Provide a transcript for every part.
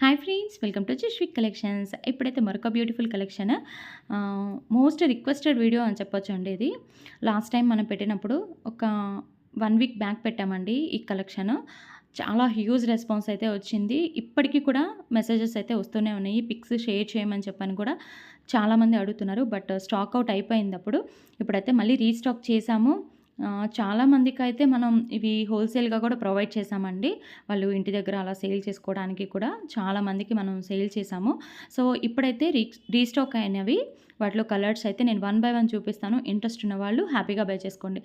Hi friends, welcome to Jaswik collections. ఇప్పుడైతే మరొక beautiful collection, most requested video అని చెప్పొచ్చండి ఇది. లాస్ట్ టైం మనం పెట్టినప్పుడు ఒక 1 వీక్ బ్యాక్ పెట్టామండి ఈ కలెక్షన్. చాలా హ్యూజ్ రెస్పాన్స్ అయితే వచ్చింది. ఇప్పటికీ కూడా మెసేజెస్ అయితే వస్తూనే ఉన్నాయి. పిక్స్ షేర్ చేయమని చెప్పని కూడా చాలామంది అడుగుతున్నారు. బట్ స్టాక్ అవుట్ అయిపోయింది అప్పుడు. ఇప్పుడైతే మళ్ళీ రీస్టాక్ చేశాము. చాలామందికైతే మనం ఇవి హోల్సేల్‌గా కూడా ప్రొవైడ్ చేశామండి. వాళ్ళు ఇంటి దగ్గర అలా సేల్ చేసుకోవడానికి కూడా చాలామందికి మనం సేల్ చేశాము. సో, ఇప్పుడైతే రీస్టాక్ అయినవి వాటిలో కలర్స్ అయితే నేను 1 బై 1 చూపిస్తాను. ఇంట్రెస్ట్ ఉన్నవాళ్ళు హ్యాపీగా బై చేసుకోండి.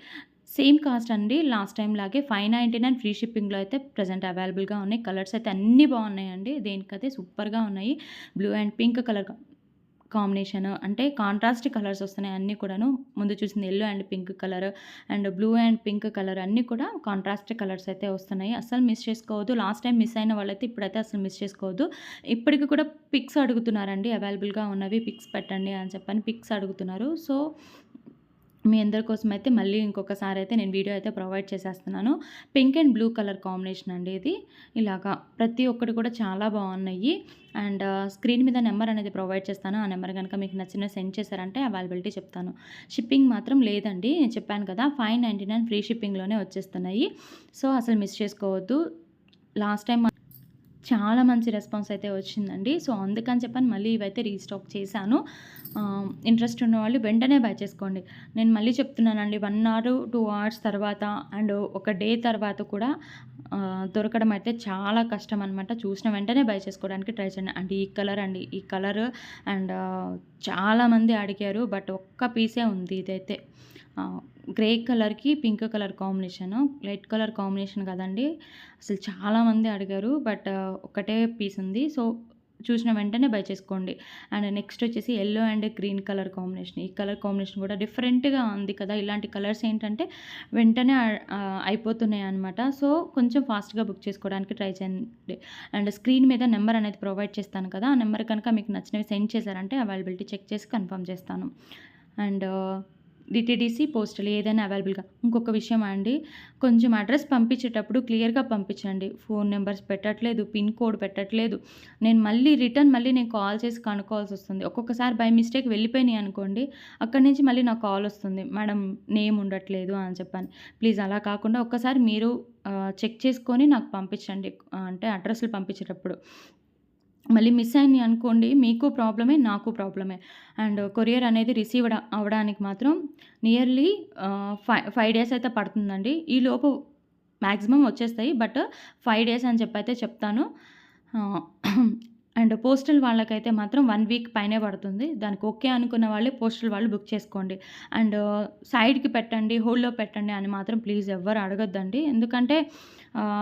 సేమ్ కాస్ట్ అండి. లాస్ట్ టైమ్ లాగే 599 ఫ్రీ షిప్పింగ్‌లో అయితే ప్రెజెంట్ అవైలబుల్‌గా ఉన్నాయి. కలర్స్ అయితే అన్నీ బాగున్నాయండి. దేనికైతే సూపర్‌గా ఉన్నాయి. Blue and pink colour combination, అంటే కాంట్రాస్ట్ కలర్స్ వస్తున్నాయి అన్నీ కూడాను. ముందు చూసింది yellow and pink colour and blue and pink colour అన్నీ కూడా కాంట్రాస్ట్ కలర్స్ అయితే వస్తున్నాయి. అస్సలు మిస్ చేసుకోవద్దు. లాస్ట్ టైం మిస్ అయిన వాళ్ళైతే ఇప్పుడైతే అసలు మిస్ చేసుకోవద్దు. ఇప్పటికి కూడా పిక్స్ అడుగుతున్నారండి. అవైలబుల్‌గా ఉన్నవి పిక్స్ పెట్టండి అని చెప్పని పిక్స్ అడుగుతున్నారు. సో, మీ అందరి కోసం అయితే మళ్ళీ ఇంకొకసారి అయితే నేను వీడియో అయితే ప్రొవైడ్ చేసేస్తున్నాను. Pink and blue colour combination అండి ఇది. ఇలాగా ప్రతి ఒక్కటి కూడా చాలా బాగున్నాయి. అండ్ స్క్రీన్ మీద నెంబర్ అనేది ప్రొవైడ్ చేస్తాను. ఆ నెంబర్ కనుక మీకు నచ్చిన సెండ్ చేశారంటే అవైలబిలిటీ చెప్తాను. షిప్పింగ్ మాత్రం లేదండి. నేను చెప్పాను కదా, 599 ఫ్రీ షిప్పింగ్‌లోనే వచ్చేస్తున్నాయి. సో, అసలు మిస్ చేసుకోవద్దు. లాస్ట్ టైం చాలా మంచి రెస్పాన్స్ అయితే వచ్చిందండి. సో, అందుకని చెప్పని మళ్ళీ ఇవైతే రీస్టాక్ చేశాను. ఇంట్రెస్ట్ ఉన్నవాళ్ళు వెంటనే బై చేసుకోండి. నేను మళ్ళీ చెప్తున్నానండి, 1 అవర్, 2 అవర్స్ తర్వాత అండ్ ఒక డే తర్వాత కూడా దొరకడం అయితే చాలా కష్టం అనమాట. చూసిన వెంటనే బై చేసుకోవడానికి ట్రై చేయండి. అండ్ ఈ కలర్ అండి. ఈ కలర్ అండ్ చాలామంది అడిగారు. బట్ ఒక్క పీసే ఉంది ఇదైతే. గ్రే కలర్‌కి pink colour combination. Light colour combination కదండీ! అసలు చాలామంది అడిగారు. బట్ ఒకటే పీస్ ఉంది. సో, చూసిన వెంటనే బై చేసుకోండి. అండ్ నెక్స్ట్ వచ్చేసి yellow and green colour combination. ఈ కలర్ కాంబినేషన్ కూడా డిఫరెంట్‌గా ఉంది కదా! ఇలాంటి కలర్స్ ఏంటంటే వెంటనే అయిపోతున్నాయన్నమాట. సో, కొంచెం ఫాస్ట్‌గా బుక్ చేసుకోవడానికి ట్రై చేయండి. అండ్ స్క్రీన్ మీద నెంబర్ అనేది ప్రొవైడ్ చేస్తాను కదా! ఆ నెంబర్ కనుక మీకు నచ్చినవి సెండ్ చేశారంటే అవైలబిలిటీ చెక్ చేసి కన్ఫర్మ్ చేస్తాను. అండ్ డిటీడీసీ, పోస్టల్ ఏదైనా అవైలబుల్‌గా. ఇంకొక విషయం అండి, కొంచెం అడ్రస్ పంపించేటప్పుడు క్లియర్‌గా పంపించండి. ఫోన్ నంబర్స్ పెట్టట్లేదు, పిన్ కోడ్ పెట్టట్లేదు. నేను మళ్ళీ కాల్ చేసి కనుక్కోవాల్సొస్తుంది. ఒక్కొక్కసారి బై మిస్టేక్ వెళ్ళిపోయినాయి అనుకోండి, అక్కడి నుంచి మళ్ళీ నాకు కాల్ వస్తుంది. మేడం నేమ్ ఉండట్లేదు అని చెప్పని. ప్లీజ్ అలా కాకుండా ఒక్కసారి మీరు చెక్ చేసుకొని నాకు పంపించండి. అంటే అడ్రస్‌లు పంపించేటప్పుడు. మళ్ళీ మిస్ అయినాయి అనుకోండి, మీకు ప్రాబ్లమే, నాకు ప్రాబ్లమే. అండ్ కొరియర్ అనేది రిసీవ్ అవ్వడానికి మాత్రం నియర్లీ 5 డేస్ అయితే పడుతుందండి. ఈలోపు మాక్సిమం వచ్చేస్తాయి. బట్ 5 డేస్ అని చెప్పైతే చెప్తాను. ఆహ్, అండ్ పోస్టల్ వాళ్ళకైతే మాత్రం 1 వీక్ పైనే పడుతుంది. దానికి ఓకే అనుకున్న వాళ్ళే పోస్టల్ వాళ్ళు బుక్ చేసుకోండి. అండ్ సైడ్‌కి పెట్టండి, హోల్డ్‌లో పెట్టండి అని మాత్రం ప్లీజ్ ఎవ్వరు అడగొద్దండి. ఎందుకంటే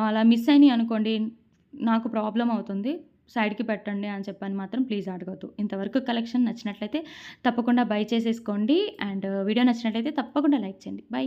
అలా మిస్ అయినాయి అనుకోండి, నాకు ప్రాబ్లమ్ అవుతుంది. సైడ్‌కి పెట్టండి అని చెప్పని మాత్రం ప్లీజ్ అడగొద్దు. ఇంతవరకు కలెక్షన్ నచ్చినట్లయితే తప్పకుండా బై చేసేసుకోండి. అండ్ వీడియో నచ్చినట్లయితే తప్పకుండా లైక్ చేయండి. బై.